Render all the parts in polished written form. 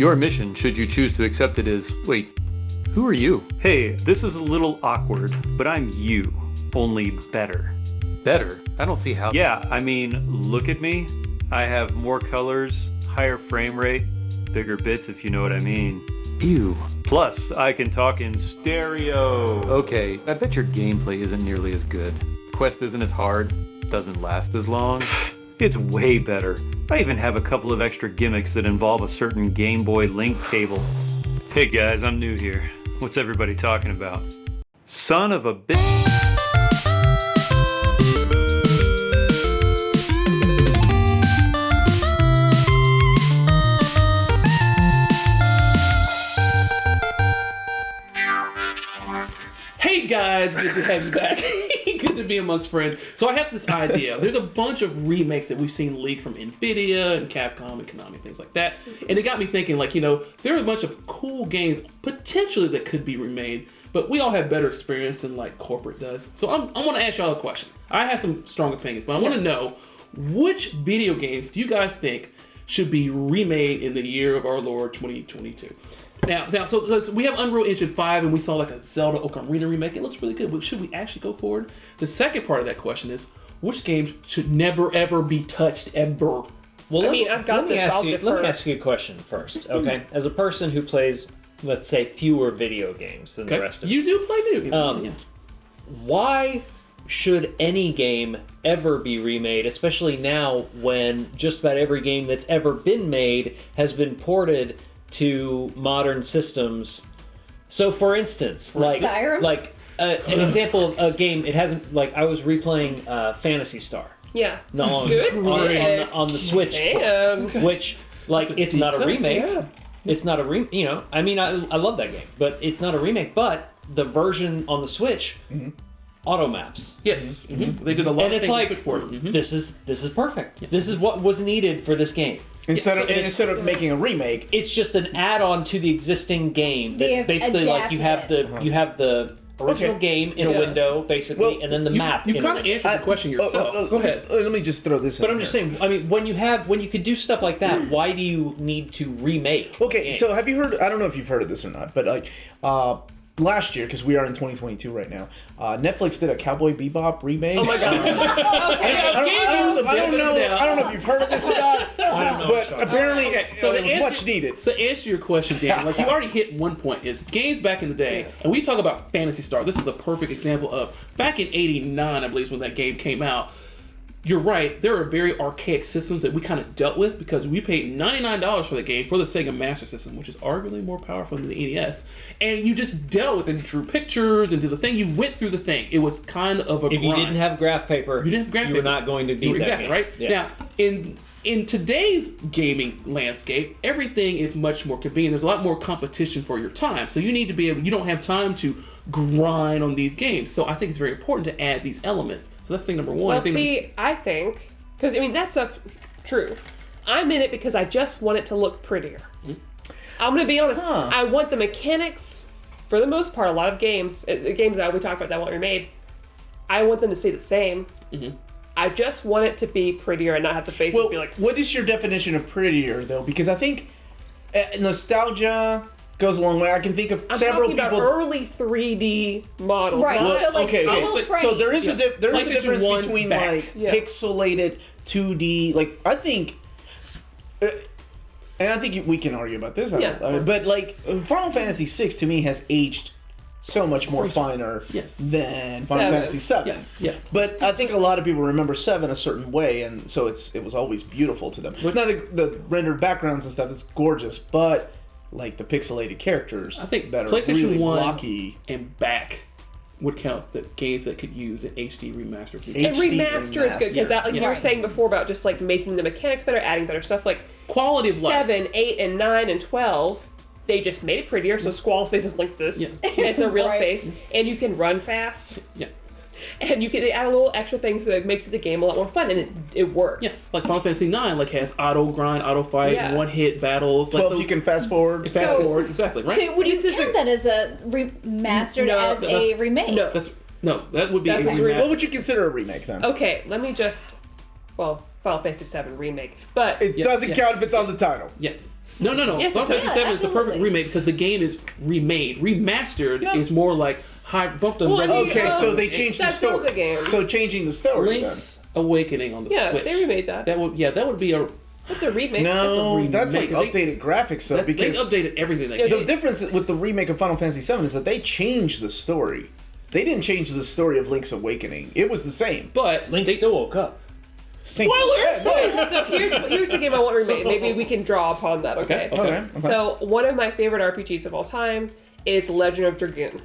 Your mission, should you choose to accept it, is, wait, who are you? Hey, this is a little awkward, but I'm you, only better. Better? I don't see how. Yeah, I mean, look at me. I have more colors, higher frame rate, bigger bits if you know what I mean. Ew. Plus, I can talk in stereo. Okay, I bet your gameplay isn't nearly as good. Quest isn't as hard, doesn't last as long. It's way better. I even have a couple of extra gimmicks that involve a certain Game Boy Link cable. Hey guys, I'm new here. What's everybody talking about? Son of a bitch. Hey guys, good to have you back. Good to be amongst friends. So I have this idea. There's a bunch of remakes that we've seen leaked from Nvidia and Capcom and Konami, things like that. And it got me thinking, like, there are a bunch of cool games potentially that could be remade, but we all have better experience than like corporate does. So I want to ask y'all a question. I have some strong opinions, but I want to know, which video games do you guys think should be remade in the year of our Lord 2022? Now, so we have Unreal Engine 5, and we saw like a Zelda Ocarina remake. It looks really good, but should we actually go forward? The second part of that question is, which games should never, ever be touched, ever? Well, let me ask you a question first, okay? As a person who plays, let's say, fewer video games than the rest of us. You do play video games. Yeah. Why should any game ever be remade, especially now when just about every game that's ever been made has been ported to modern systems? So, for instance, an example of a game, it hasn't, like, I was replaying Phantasy Star. Yeah. No, on the Switch, which, like, it's not a remake. Yeah. It's not a I mean, I love that game, but it's not a remake. But the version on the Switch, auto maps. Yes, they did a lot. And it's like, this is perfect. Yeah. This is what was needed for this game. Instead of making a remake, it's just an add-on to the existing game. That basically, like, you have the original game in a window, basically, and then the map. You kind of answered the question yourself. Go ahead. Let me just throw this in. But I'm just saying, I mean, when you could do stuff like that, why do you need to remake? Okay, so have you heard? I don't know if you've heard of this or not, but like last year, because we are in 2022 right now, Netflix did a Cowboy Bebop remake. Oh my god! I don't know if you've heard of this or not. I don't know, but apparently, it was much needed. So to answer your question, Dan, like you already hit one point, is games back in the day, and we talk about Phantasy Star. This is the perfect example of back in '89, I believe, is when that game came out. You're right. There are very archaic systems that we kind of dealt with because we paid $99 for the game for the Sega Master System, which is arguably more powerful than the NES. And you just dealt with it and drew pictures and did the thing. You went through the thing. It was kind of a grind. If you didn't have graph paper, you were not going to beat that exactly game. Right. Yeah. Now, in today's gaming landscape, everything is much more convenient. There's a lot more competition for your time. So you need to be able. You don't have time to grind on these games. So I think it's very important to add these elements. So that's thing number one. Well, I think, because, I mean, that stuff's true. I'm in it because I just want it to look prettier. I'm going to be honest. I want the mechanics, for the most part, a lot of games, the games that we talked about that want remade, I want them to stay the same. I just want it to be prettier and not have the faces be like... What is your definition of prettier, though? Because I think nostalgia goes a long way. I can think of several people... I'm talking about early 3D models. Right. So there is a difference between back. Pixelated 2D. Like, I think... and I think we can argue about this. But, like, Final Fantasy VI, to me, has aged so much more finer than Final Fantasy VII. Yeah. But I think a lot of people remember 7 a certain way, and so it was always beautiful to them. Now, the rendered backgrounds and stuff is gorgeous, but like the pixelated characters, I think that are PlayStation really 1 blocky and back would count the games that could use an HD remaster. And remaster is good because like you were saying before about just like making the mechanics better, adding better stuff, like quality of life. 7, 8, and 9, and 12. They just made it prettier, so Squall's face is like this. Yeah. It's a real face, and you can run fast. Yeah. And they add a little extra things that makes the game a lot more fun, and it works. Yes, like Final Fantasy 9, like has auto grind, auto fight, one hit battles. 12, you can fast forward. Exactly, right? So would you count that as a remastered as a remake? No, that would be a remake. What would you consider a remake then? Okay, let me just Final Fantasy VII Remake, but it doesn't count if it's on the title. Yeah. No. Yes, Final it does. Fantasy VII is the perfect absolutely. remake because the game is remade. Remastered is more like high bumped up. Okay, so they changed the That's story. not the game. So changing the story Link's Awakening on the Yeah, Switch. they remade that. That would be a. It's a remake. then. No, that's like remake. updated graphics though. They Because updated everything. Yeah, the difference with the remake of Final Fantasy VII is that they changed the story. They didn't change the story of Link's Awakening. It was the same. but Link they, still woke up. spoilers. So here's the game I want remade. Maybe we can draw upon that. Okay. Okay. So one of my favorite RPGs of all time is Legend of Dragoon.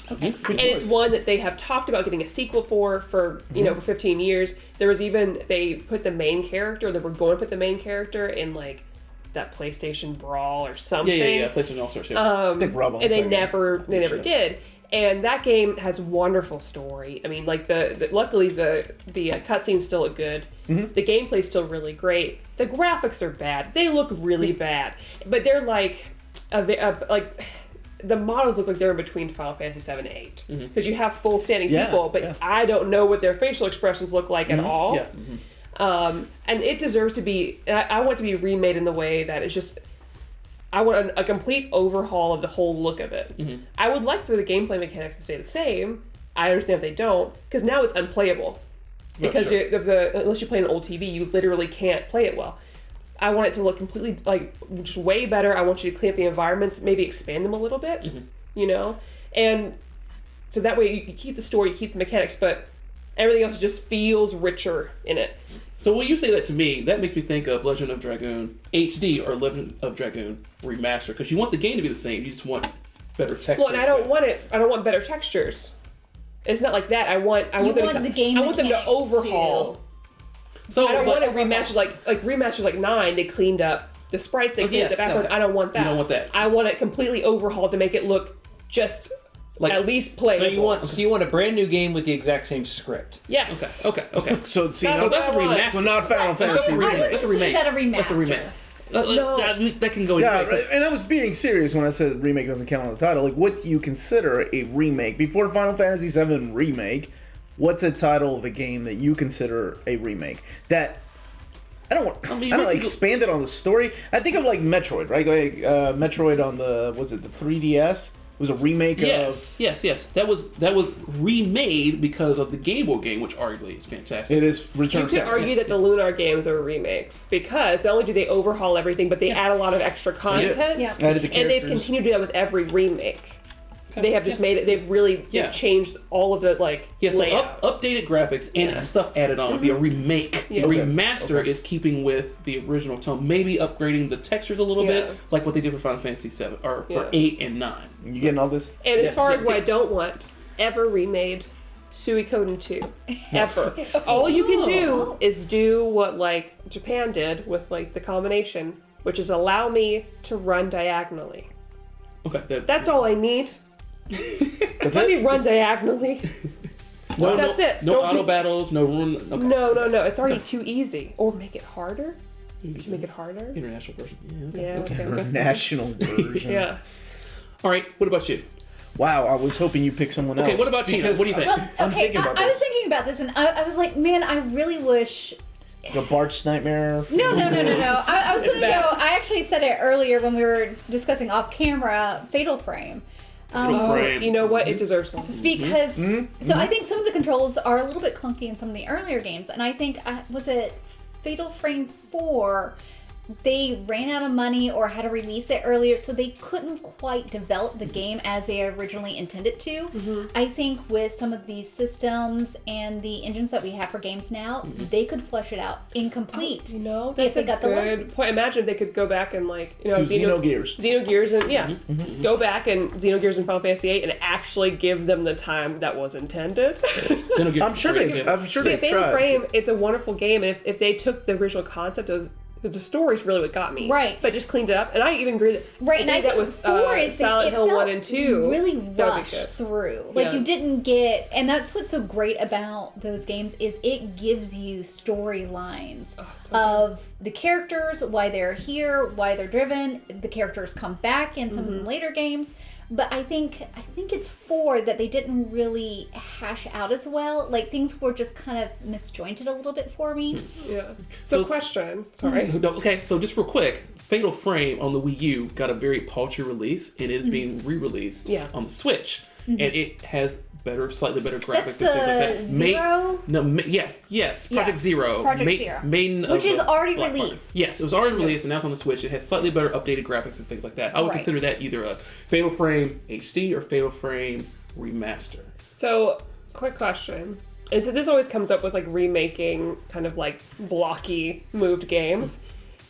Good And choice. it's one that they have talked about getting a sequel for for 15 years. There was even they put the main character. They were going to put the main character in like that PlayStation Brawl or something. Yeah. PlayStation All Stars. Yeah. I think Rob owns And they that game. never did. And that game has wonderful story. I mean, like luckily the cutscenes still look good. The gameplay's still really great. The graphics are bad. They look really bad, but they're like the models look like they're in between Final Fantasy 7 and 8 because you have full standing Yeah, people, but yeah. I don't know what their facial expressions look like at all. Yeah. And it deserves to be. I want it to be remade in the way that it's just. I want a complete overhaul of the whole look of it. I would like for the gameplay mechanics to stay the same. I understand if they don't, because now it's unplayable. Because sure. unless you play an old TV, you literally can't play it well. I want it to look completely just way better. I want you to clean up the environments, maybe expand them a little bit, and so that way you keep the story, you keep the mechanics, but everything else just feels richer in it. So when you say that to me, that makes me think of Legend of Dragoon HD or Legend of Dragoon Remaster because you want the game to be the same. You just want better textures. Well, and I don't want better textures. It's not like that. I want them to overhaul. So I don't want but- it remasters like remasters like 9. They cleaned up the sprites. They cleaned up the background. okay. I don't want that. You don't want that. I want it completely overhauled to make it look just Like- at least playable. So you want a brand new game with the exact same script. Yes. Okay. So see, That's now, what I That's a want. remaster. so not Final Fantasy I remake. wouldn't That's a consider remake. that a remaster. That's a remake. No. That can go Yeah, either way. and I was being serious when I said remake doesn't count on the title. Like, what do you consider a remake? Before Final Fantasy VII Remake, what's a title of a game that you consider a remake? That I don't want. I mean, don't know, we could go- expand it on the story. I think of like Metroid, right? Like Metroid on the the 3DS. It was a remake of. Yes. That was remade because of the Game Boy game, which arguably is fantastic. It is Return You of could Samus. argue that the Lunar games are remakes because not only do they overhaul everything, but they add a lot of extra content. Yeah. Added the And they've characters. continued to do that with every remake. They have just made it. They've really Yeah. changed all of the Yeah, so layout. updated graphics and stuff added on would be a remake. Yeah. A Okay. remaster is keeping with the original tone, maybe upgrading the textures a little Yeah. bit, like what they did for Final Fantasy VII or for Yeah. 8 and 9. You getting all this? And Yes, as far yeah, as what I don't want, ever remade Suikoden 2. Ever. All you can do is do what like Japan did with like the combination, which is allow me to run diagonally. Okay, That's all I need. That's Let me it. run diagonally. That's it. No Don't auto do- battles, no run. Okay. No. It's already too easy. Or make it harder. Did you make it harder? International version. Yeah. Okay. National version. Yeah. All right, what about you? Wow, I was hoping you picked someone else. Okay, what about Tina? because What do you think? Well, I'm okay, thinking about I was this. thinking about this, and I was like, man, I really wish. The Bart's Nightmare. No. I was It's going to bad. go. I actually said it earlier when we were discussing off camera. Fatal Frame. Frame. You know what? It deserves one. Because so I think some of the controls are a little bit clunky in some of the earlier games, and I think was it Fatal Frame 4, they ran out of money or had to release it earlier, so they couldn't quite develop the game as they originally intended to. I think with some of these systems and the engines that we have for games now, they could flesh it out incomplete. You know, if that's they a got the good license. point. Imagine if they could go back and like, you know, Do Xenogears. Xenogears and go back and Xenogears and Final Fantasy 8 and actually give them the time that was intended. Xenogears I'm sure is they. great. I'm sure Yeah, they've Fatal tried. Frame, it's a wonderful game. If they took the original concept of the story's really what got me, Right. But just cleaned it up, and I even agree that Right, and I did that think with 4 is Silent it Hill felt 1 and 2. really That would be rushed good. through. Like Yeah. you didn't get, and that's what's so great about those games is it gives you storylines of the characters, why they're here, why they're driven. The characters come back in some of the later games. But I think it's 4 that they didn't really hash out as well. Like things were just kind of misjointed a little bit for me. Yeah. So- So question. Sorry. Okay, so just real quick, Fatal Frame on the Wii U got a very paltry release, and it is being re-released on the Switch, and it has slightly better graphics That's and things like that. the Zero? Project Zero. Project Zero. Which is already released. Yes, it was already released, and now it's on the Switch. It has slightly better updated graphics and things like that. I would consider that either a Fatal Frame HD or Fatal Frame Remaster. So, quick question. Is that this always comes up with like remaking kind of like blocky moved games?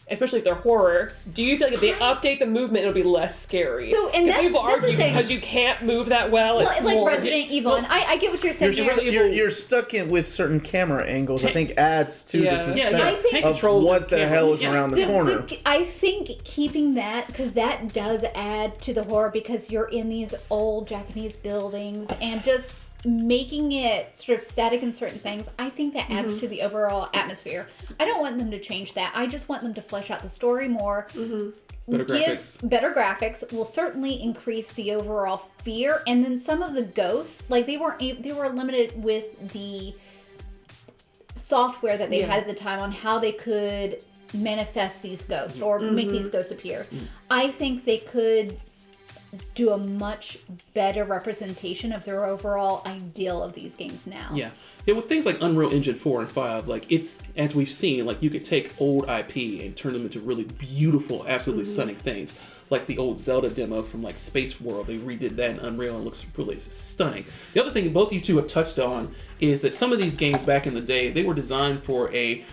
Especially if they're horror, do you feel like if they update the movement, it'll be less scary? So, and that's people argue the thing. because you can't move that well. It's like more, Resident Evil, and I get what you're saying. You're stuck in with certain camera angles. I think adds to the suspense of controls what the hell is around the corner. I think keeping that, because that does add to the horror, because you're in these old Japanese buildings, and just making it sort of static in certain things, I think that adds to the overall atmosphere. I don't want them to change that. I just want them to flesh out the story more. Better graphics. Better graphics will certainly increase the overall fear. And then some of the ghosts, like they were limited with the software that they had at the time on how they could manifest these ghosts or make these ghosts appear. I think they could do a much better representation of their overall ideal of these games now. Yeah, with things like Unreal Engine 4 and 5, like it's, as we've seen, like you could take old IP and turn them into really beautiful, absolutely stunning things. Like the old Zelda demo from like Space World, they redid that in Unreal and it looks really stunning. The other thing both of you two have touched on is that some of these games back in the day, they were designed for a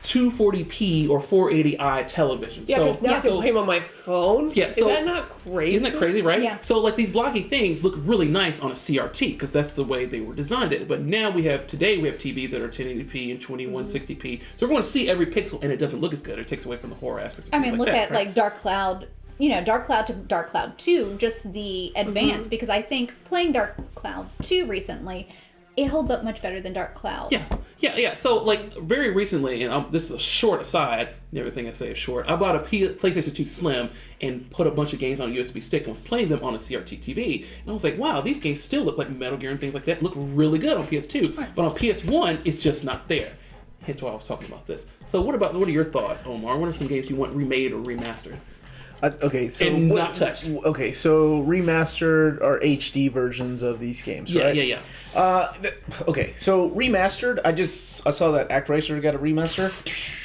240p or 480i television. Yeah, because now I can play them on my phone. Yeah, Is that not crazy? Isn't that crazy, right? Yeah. So like these blocky things look really nice on a CRT because that's the way they were designed it. But now today we have TVs that are 1080p and 2160p. So we're going to see every pixel and it doesn't look as good. It takes away from the horror aspect of things look that, at right? like Dark Cloud, Dark Cloud to Dark Cloud 2, just the advance, because I think playing Dark Cloud 2 recently, it holds up much better than Dark Cloud. Yeah. So, like, very recently, and this is a short aside, everything I say is short, I bought a PlayStation 2 Slim and put a bunch of games on a USB stick and was playing them on a CRT TV. And I was like, wow, these games still look like Metal Gear and things like that. Look really good on PS2. Right. But on PS1, it's just not there. Hence why I was talking about this. So what are your thoughts, Omar? What are some games you want remade or remastered? So not touched. Okay, so remastered or HD versions of these games, right? Yeah. Okay, so remastered. I saw that Act Racer got a remaster.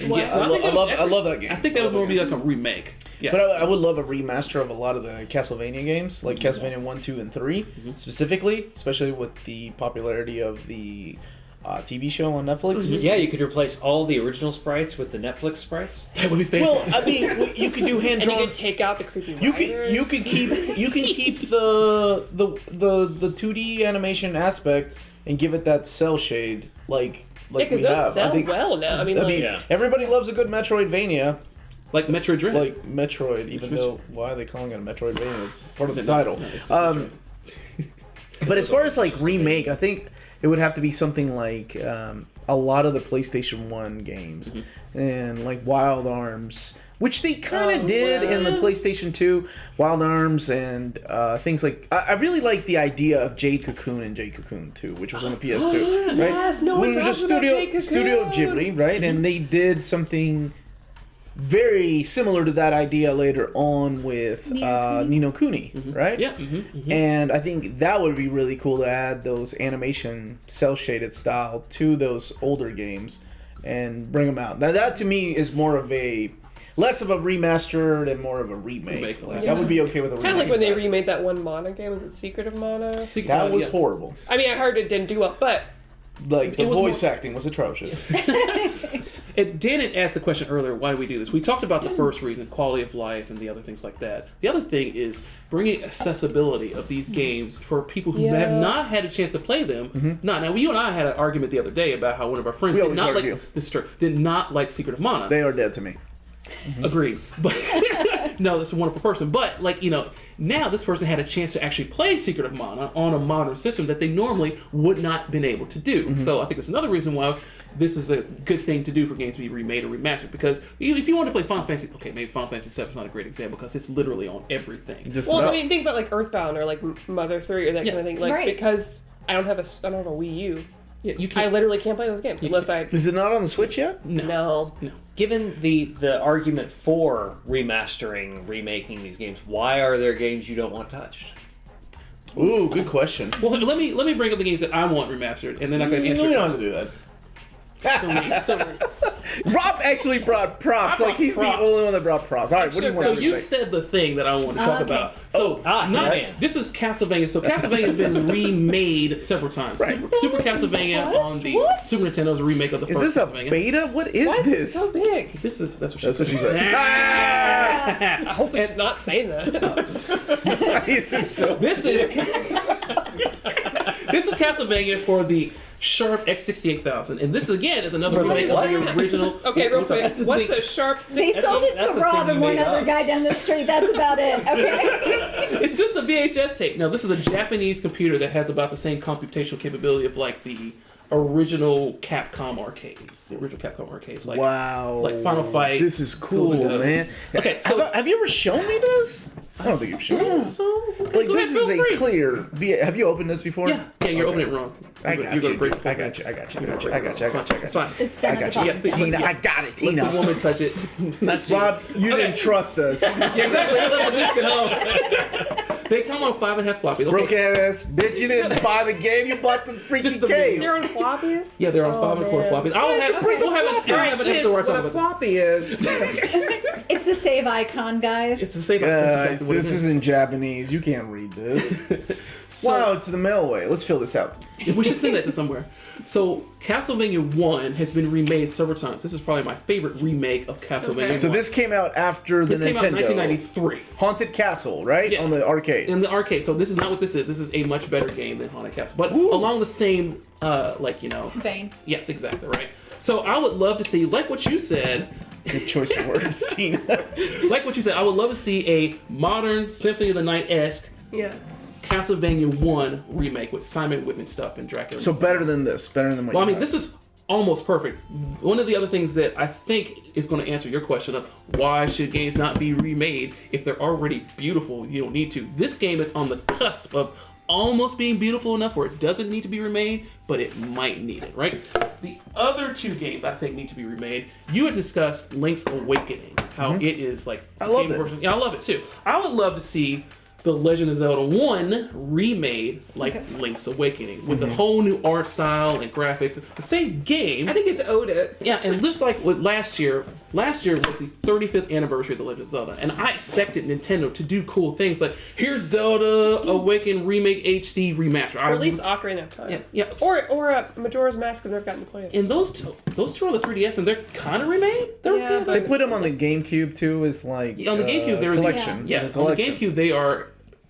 Yes, I love that game. I think that would more be like a remake. Yeah. But I would love a remaster of a lot of the Castlevania games, like Castlevania 1, 2, and 3, specifically, especially with the popularity of the TV show on Netflix. Yeah, you could replace all the original sprites with the Netflix sprites. That would be fantastic. Well, I mean, you could do hand drawn. And you could take out the creepy You can keep the 2D animation aspect and give it that cell shade like because we those have. sell well now. I mean, everybody loves a good Metroidvania. Like Metroid Dread. Like Metroid, even though why are they calling it a Metroidvania? It's part of the title. But as far as like remake, I think it would have to be something like a lot of the PlayStation 1 games and like Wild Arms, which they kind of did in the PlayStation 2, Wild Arms and things like... I really like the idea of Jade Cocoon and Jade Cocoon 2, which was on the PS2, right? Yes, no one talks about Jade Cocoon. Studio Ghibli, right? And they did something very similar to that idea later on with Ni no Kuni, right? Yeah. And I think that would be really cool to add those animation cel-shaded style to those older games and bring them out. Now that to me is more of less of a remastered and more of a remake. I would be okay with a remake. Kind of like when they remade that one Mana game. Was it Secret of Mana? That was horrible. I mean, I heard it didn't do well, but... Like, the voice acting was atrocious. Dan had asked the question earlier, why do we do this? We talked about the first reason, quality of life and the other things like that. The other thing is bringing accessibility of these games for people who have not had a chance to play them. Now, you and I had an argument the other day about how one of our friends did not like Secret of Mana. They are dead to me. Agreed. But no, that's a wonderful person. But now this person had a chance to actually play Secret of Mana on a modern system that they normally would not been able to do. So I think that's another reason why this is a good thing to do for games to be remade or remastered. Because if you want to play Final Fantasy, maybe Final Fantasy 7 is not a great example because it's literally on everything. I mean, think about like Earthbound or like Mother 3 or that kind of thing. Like because I don't have a Wii U. Yeah, you I can't. literally can't play those games unless I. Is it not on the Switch yet? No. Given the argument for remastering, remaking these games, why are there games you don't want touched? Ooh, good question. Well, let me bring up the games that I want remastered, and then I can answer. We your don't have to do that. question. Rob actually brought props. I brought Like he's props. the only one that brought props. All right, what do you want So to you say? said the thing that I want to talk okay. about. So this is Castlevania. So Castlevania has been remade several times. Right. Super Castlevania on the Super Nintendo is a remake of the Is first this a Castlevania. beta? What is Why is it this? so big? That's what she That's what she said. I hope it's not saying that. Is it so? This is this is Castlevania for the Sharp X68000, and this again is another remake of the original. Okay, real quick. That's the What's thing. the sharp They 6? sold it that's to a Rob thing and you one made other up. guy down the street. That's about it. Okay. It's just a VHS tape. Now, this is a Japanese computer that has about the same computational capability of like the original Capcom arcades. The original Capcom arcades. Like, Wow. Like Final Fight. This is cool, Ghosts and Ghosts. man. Okay, so have you ever shown me this? I don't think you've shown me this. So, okay, Like go this ahead, is feel a free. clear. Have you opened this before? Yeah, you're Okay. opening it wrong. I You're got gonna you. break I got you. I got you. I got you. I got you. I got you. I got It's you. fine. It's fine. It's done I at got the you. bottom. Yeah, see, Tina, yeah. I got it, Let the Tina. woman touch it, not you. Rob, you didn't trust us. Yeah, exactly. I left the disc at home. They come on 5.5 floppies. Okay. Broken ass bitch, you didn't buy the game, you bought the freaking Just the case. They're on floppies? Yeah, they're on Oh, 5.25 man. floppies. We'll have an Kids, episode where I what talk a about floppy is. It's the save icon, guys. It's the same. Guys, this is in Japanese. You can't read this. Wow, it's the mailway. Let's fill this out. We should send that to somewhere. So, Castlevania 1 has been remade several times. This is probably my favorite remake of Castlevania. Okay. So 1. this came out after the This came out in Nintendo. 1993 Haunted Castle, right? Yeah. On the arcade. in the arcade. So this is not what this is. This is a much better game than Haunted Castle, but along the same, Vein. Yes, exactly right. So I would love to see, like what you said, Good choice of words, Tina. like what you said. I would love to see a modern Symphony of the Night-esque Yeah. Castlevania 1 remake with Simon Whitman stuff and Dracula. So better than this. Better than what Well, I you mean, had. this is almost perfect. One of the other things that I think is going to answer your question of why should games not be remade if they're already beautiful, you don't need to. This game is on the cusp of almost being beautiful enough where it doesn't need to be remade, but it might need it, right? The other two games I think need to be remade. You had discussed Link's Awakening, how it is like I loved game it. version. Yeah, I love it too. I would love to see The Legend of Zelda 1 remade like Link's Awakening with a whole new art style and graphics. The same game. I think it's owed it. Yeah, and just like with last year was the 35th anniversary of The Legend of Zelda, and I expected Nintendo to do cool things like here's Zelda Awakening Remake HD Remaster. Or at least Ocarina of Time. yeah. Or Majora's Mask I've never gotten to play it. And those two are on the 3DS, and they're kind of remade. They're Yeah, They put them on the GameCube too as like on the GameCube, they're collection. Yeah, The on the collection. GameCube they are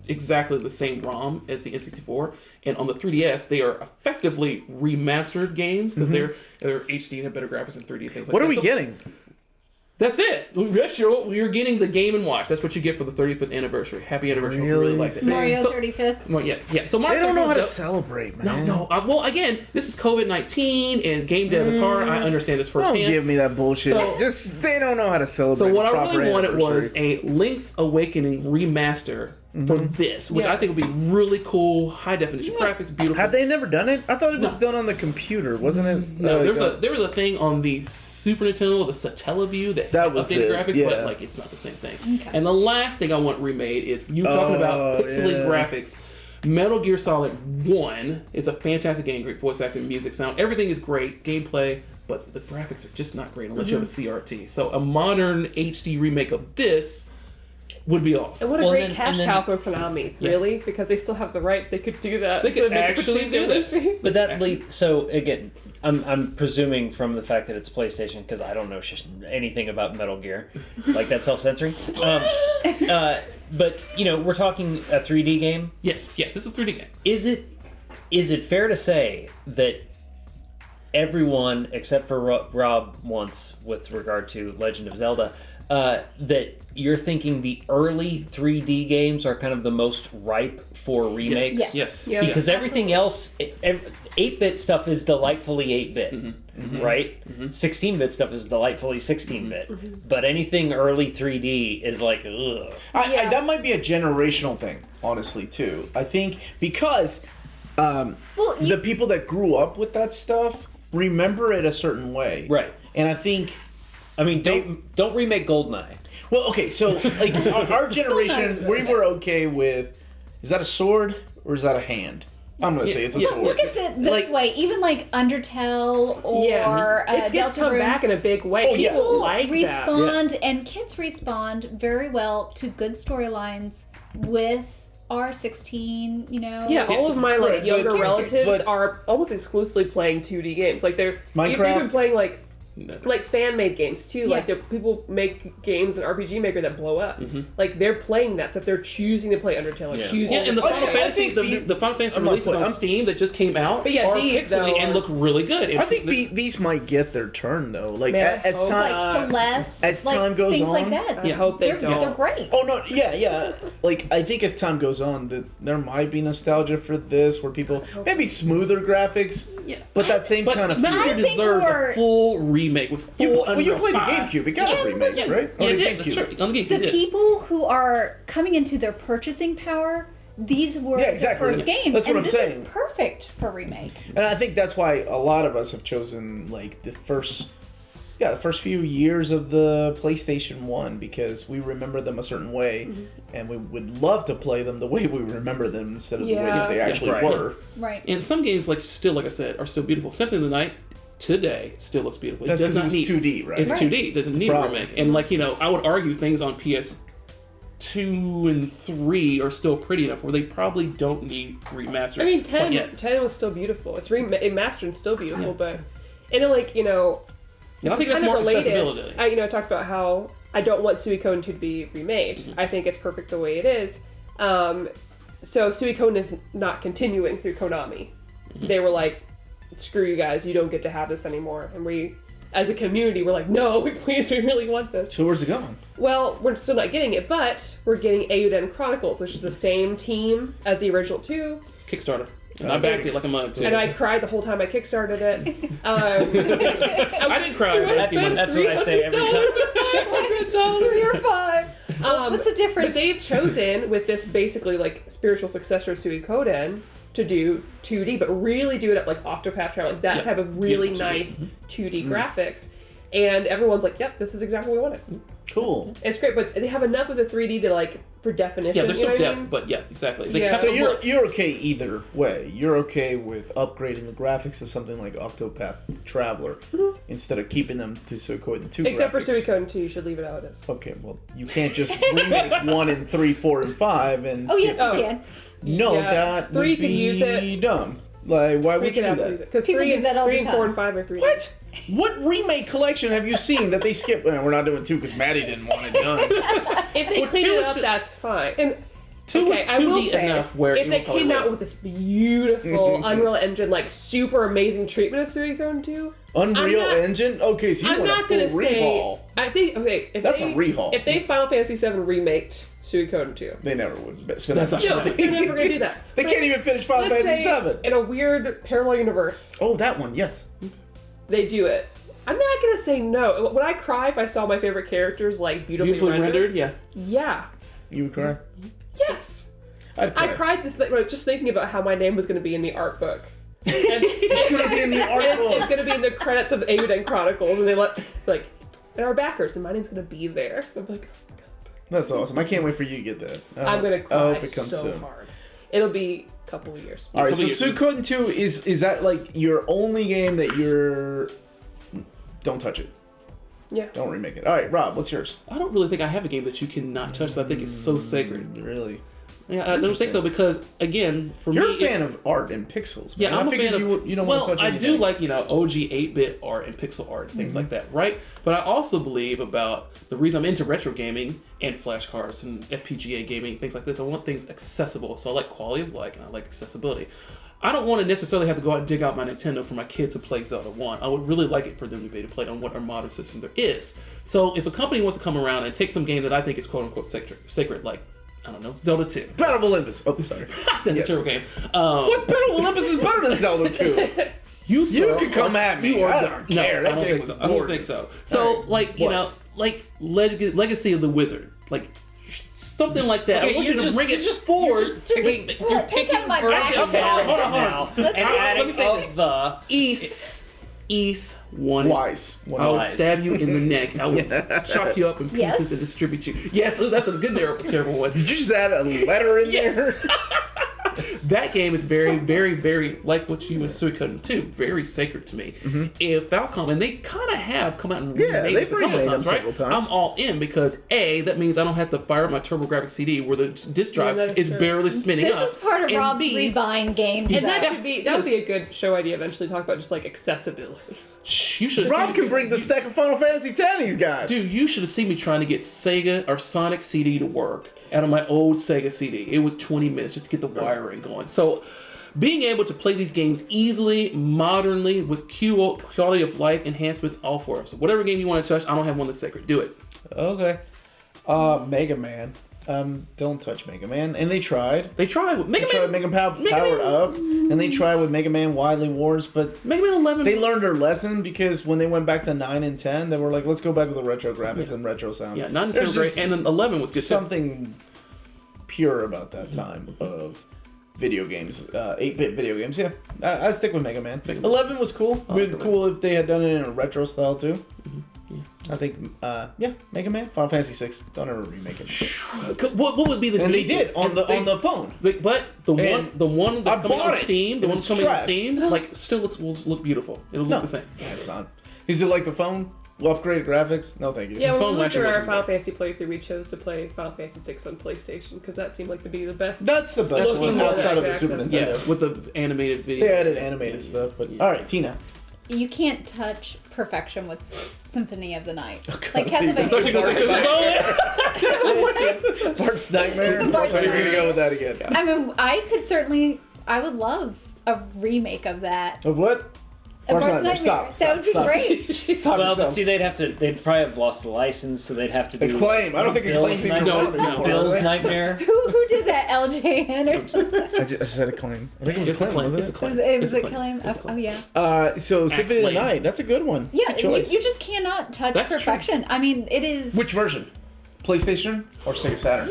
exactly the same ROM as the N64, and on the 3DS they are effectively remastered games because they're HD and have better graphics and 3D things like What that. are we So getting? That's it. Yes, you're getting the Game & Watch. That's what you get for the 35th anniversary. Happy anniversary. I Really? really like it. Mario So- 35th. Well, yeah. So They Mario don't know how to 35th celebrate, No, man. no. Well, again, this is COVID-19 and game dev is hard. I understand this Don't firsthand. give me that bullshit. So- Just they don't know how to celebrate. So what I proper really wanted was anniversary. a Link's Awakening remaster for this, which Yeah. I think would be really cool, high definition graphics, beautiful. Have they never done it? I thought it was No. done on the computer, wasn't it? No, there was a thing on the Super Nintendo, the Satellaview that That had was updated it, graphics, yeah. but like it's not the same thing. And the last thing I want remade is you talking about pixely yeah. graphics. Metal Gear Solid 1 is a fantastic game, great voice acting, music, sound, everything is great, gameplay, but the graphics are just not great unless you have a CRT. So a modern HD remake of this would be awesome. And what a Well, great then- cash and then- cow for Konami, really, because they still have the rights. They could do that. They could So make a actually machine do the that. machine. But that leads. So again, I'm presuming from the fact that it's PlayStation because I don't know anything about Metal Gear, like that self-censoring. But we're talking a 3D game. Yes, this is a 3D game. Is it fair to say that everyone except for Rob once with regard to Legend of Zelda that you're thinking the early 3D games are kind of the most ripe for remakes? Yes. Yeah. Because everything else, 8-bit stuff is delightfully 8-bit, right? 16-bit stuff is delightfully 16-bit. But anything early 3D is like, ugh. That might be a generational thing, honestly, too. I think because the people that grew up with that stuff remember it a certain way. Right. And I think, I mean, don't remake Goldeneye. well, okay, so like our generation, we were okay with, is that a sword or is that a hand? I'm gonna say it's a sword. Look at this Like- way. Even like Undertale or it's come Deltarune, back in a big way. Oh, yeah. People like that. respond, and kids respond very well to good storylines with R16. You know, Yeah, all of my like Right, younger but- relatives but- are almost exclusively playing 2D games. Like they've Minecraft? been playing like fan made games too. Like people make games in RPG Maker that blow up. Like they're playing that stuff. They're choosing to play Undertale or choosing. Yeah, and the I Final think Fantasy, the Final Fantasy I'm not releases playing- on Steam that just came out But yeah, are these, though, pixely and are- look really good. I think these might get their turn though. Like Man, as hope time, not. like Celeste, As like, time goes things on- like that. I hope they they're, don't. They're great. Oh no, yeah. Like I think as time goes on, there might be nostalgia for this, where people maybe smoother graphics, Yeah. but that same But kind of Metal Gear feel. think deserves we're- a full remake with full You Unreal played the 5. GameCube. It got a remake, listen, right? Yeah, Or it the did. That's GameCube. true. On the GameCube, The it did. people who are coming into their purchasing power, these were Yeah, exactly. the first games. That's what and I'm this saying. is perfect for remake. And I think that's why a lot of us have chosen like the first few years of the PlayStation 1 because we remember them a certain way, and we would love to play them the way we remember them instead of the way that they actually right. were. Right. And some games, like I said, are still beautiful. Symphony of the Night today still looks beautiful. That's does 'cause it not was need 2D, right? It's Right. 2D. It doesn't need a problem. remake. And I would argue things on PS2 and 3 are still pretty enough where they probably don't need remasters. I mean, quite yet. 10 was still beautiful. It's remastered and still beautiful, but and then, like, you know, And I think this that's is more kind of related. accessibility. I talked about how I don't want Suikoden 2 to be remade. I think it's perfect the way it is. So Suikoden is not continuing through Konami. They were like, screw you guys, you don't get to have this anymore. And we, as a community, we're like, no, we really want this. So where's it going? Well, we're still not getting it, but we're getting Eiyuden Chronicles, which is the same team as the original 2. It's Kickstarter. And I backed it like a mug, too. And I cried the whole time I kickstarted it. I didn't cry. That's what I say every time. $500. 3 or 5. What's the difference? But they've chosen with this basically like spiritual successor Suikoden to do 2D, but really do it at like Octopath Traveler, like that Yeah. type of really Beautiful 2D. nice 2D graphics. And everyone's like, yep, this is exactly what we wanted. Cool. It's great, but they have enough of the 3D to like for definition. Yeah, there's you know some what I depth, mean? but yeah, exactly. They Yeah. kept So the work. you're okay either way. You're okay with upgrading the graphics to something like Octopath Traveler instead of keeping them to Suikoden 2 Except graphics. for Suikoden 2, you should leave it how it is. Okay, well, you can't just remake 1 and 3, 4, and 5 and Oh, skip yes, you Oh. can. No, Yeah. that 3 would could be use it. dumb. Like, why 3 would you could do absolutely that? because People 3 do that all the and 4 time. and 5 are 3D. What? What remake collection have you seen that they skipped? Well, we're not doing 2 because Maddie didn't want it done. If they Well, clean 2 it is up, still- that's fine. And 2 was I will 2D say, enough where if it they would probably came out work. with this beautiful Unreal Engine, like super amazing treatment of Suikoden 2, Unreal I'm not- Engine? Okay, so you I'm want not a gonna full say. rehaul. I think okay. If That's they, a rehaul. If they Final Fantasy VII remaked Suikoden 2, They never would spend That's that not much no, money. they're never gonna do that. They But can't even finish Final let's Fantasy say 7. in a weird parallel universe, Oh, that one, yes. they do it. I'm not gonna say no. Would I cry if I saw my favorite characters like beautifully rendered? Yeah. Yeah. You would cry? Yes. I'd cry. I cried just thinking about how my name was going to be in the art book. And It's going to be in the art it's book. going to be in the credits of Eiyuden Chronicles, and they like, and our backers, and my name's going to be there. I'm like, That's awesome. I can't wait for you to get that. I'm going to I cry hope it comes so soon. hard. It'll be a couple of years. All right, so Couple Suikoden 2 is that like your only game that you're don't touch it. Yeah. Don't remake it. All right, Rob, what's yours? I don't really think I have a game that you cannot touch that I think is so sacred. Really? Yeah, I don't think so because, again, for You're me... a fan of art and pixels. Yeah, Man. I'm I a figured fan of. you don't well, want to touch I anything. do like OG 8-bit art and pixel art, things like that, right? But I also believe about the reason I'm into retro gaming and flashcards and FPGA gaming, things like this. I want things accessible, so I like quality of life and I like accessibility. I don't want to necessarily have to go out and dig out my Nintendo for my kids to play Zelda 1. I would really like it for them to be able to play it on whatever modern system there is. So if a company wants to come around and take some game that I think is quote-unquote sacred, like, I don't know, Zelda 2. Battle of Olympus. Oh, sorry. That's Yes. a terrible game. What Battle of Olympus is better than Zelda 2? You can come at me. I don't care. No, That I don't game think was so. I don't gorgeous. think so. So, All right, like, you what? know, like Legacy of the Wizard. Like, Something like that. I want you to bring it just forward. You're pick up my version back. now, Hold on. now and Let me adding say of this. the East one. Wise. I will Wise. stab you in the neck. I will chop you up in pieces Yes. and distribute you. Yes, that's a good terrible one. Did you just add a letter in there? That game is very, very, very, like what you and Suikoden too, very sacred to me. If Falcom, and they kind of have come out and remade they've this a couple remade times, them right? several times. I'm all in because A, that means I don't have to fire up my TurboGrafx CD where the disc drive that is is true. barely spinning This up. is part of And Rob's B, rebuying games. And that though. should be that would be a good show idea eventually. Talk about just like accessibility. You should Rob can bring the stack of Final Fantasy X he's got. Dude, you should have seen me trying to get Sega or Sonic CD to work out of my old Sega CD. It was 20 minutes just to get the wiring going. So, being able to play these games easily, modernly, with quality of life enhancements, all for us. So whatever game you want to touch, I don't have one that's sacred. Do it. Okay. Mega Man. Don't touch Mega Man. And they tried. They tried with Mega They tried Man. Mega Man Powered Up. And they tried with Mega Man Wily Wars, but Mega Man 11. they learned their lesson because when they went back to 9 and 10, they were like, let's go back with the retro graphics and retro sound. Yeah, 9 and 10 There's were great, just and then 11 was good too. something pure about that time of video games, 8-bit video games. Yeah, I stick with Mega Man. 11 was cool. Would be cool if they had done it in a retro style too. I think, Mega Man, Final Fantasy VI. Don't ever remake it. What would be the And they beat? did on the phone. But the one that's I coming bought on it, Steam, the and one it's that's coming on trash. Steam, like still will look beautiful. It'll look the same. It's not. Is it like the phone? Upgraded graphics? No, thank you. Yeah, when phone we went through actually our wasn't Final Fantasy playthrough, we chose to play Final Fantasy VI on PlayStation because that seemed like to be the best. That's the best Looking one more outside of the like Super access. Nintendo. Yeah, with the animated video. They added animated stuff, but all right, Tina. You can't touch perfection with Symphony of the Night. God, Like I think So she goes like Castlevania. this. Mark's Nightmare. Mark's Are you gonna Nightmare. go with that again? I mean, I would love a remake of that. Of what? A Mark's Mark's Nightmare. Nightmare. Stop. That would be stop. great. Stop well, but yourself. see, they'd probably have lost the license, so they'd have to do Acclaim. I don't think Bill's Acclaim's even Nightmare. around anymore. Bill's are they? Nightmare. Who did that? LJ Henderson. I just said Acclaim. I think it was It's Acclaim, wasn't It's it? Acclaim. It was It's Acclaim. It's Oh yeah. So Symphony of the Acclaim. Night. That's a good one. Yeah, Good you, choice. you just cannot touch That's true. perfection. I mean, it is Which version? PlayStation or Sega Saturn?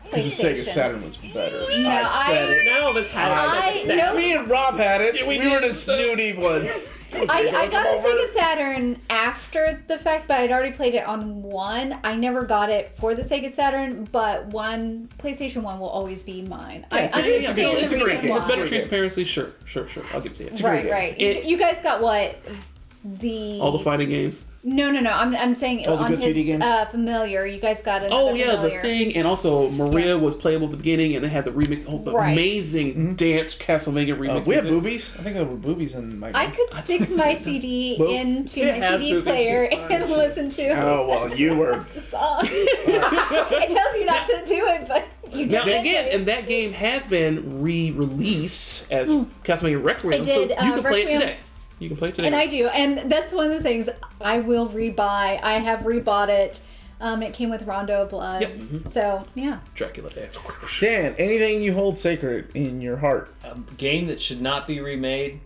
Because the Sega PlayStation. Saturn was better. No, I said it. None of us had I it. know. Me and Rob had it. we we were did. the snooty ones. I got Come a over. Sega Saturn after the fact, but I'd already played it on one. I never got it for the Sega Saturn, but PlayStation 1 will always be mine. I it's a- understand it's a the great reason game. why. It's Better Great. transparency, sure. I'll give it to you. great Right, game. right. It- You guys got what? All the fighting games. No. I'm saying All the on good his 2D games? Familiar. You guys got another Oh yeah, Familiar. the thing, and also Maria was playable at the beginning, and they had the remix. Oh, the Right. amazing dance Castlevania remix. We have music. boobies. I think there were boobies in my game. I could stick my CD Well, into it my has CD movies, player it's fine. and listen to Oh, well, you were. the song. It tells you not to do it, but you do Now it again, anyways. and that game has been re-released as Castlevania Requiem, It did, so you can play it Requiem. today. You can play it today. And I do, and that's one of the things I will rebuy. I have rebought it. It came with Rondo of Blood. Yep. Mhm. So yeah. Dracula dance. Dan, anything you hold sacred in your heart? A game that should not be remade.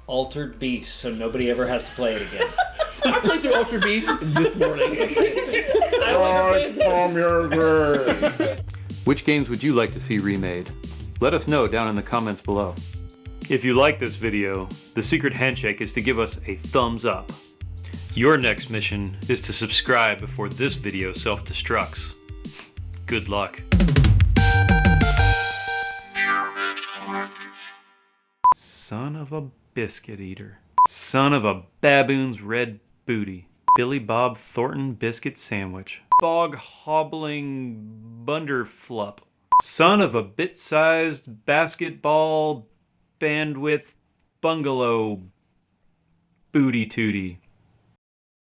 Altered Beast, so nobody ever has to play it again. I played through Ultra Beast this morning. From your grave. Which games would you like to see remade? Let us know down in the comments below. If you like this video, the secret handshake is to give us a thumbs up. Your next mission is to subscribe before this video self-destructs. Good luck. Son of a biscuit eater. Son of a baboon's red booty. Billy Bob Thornton biscuit sandwich. Bog hobbling bunderflup. Son of a bit-sized basketball bandwidth bungalow booty tootie.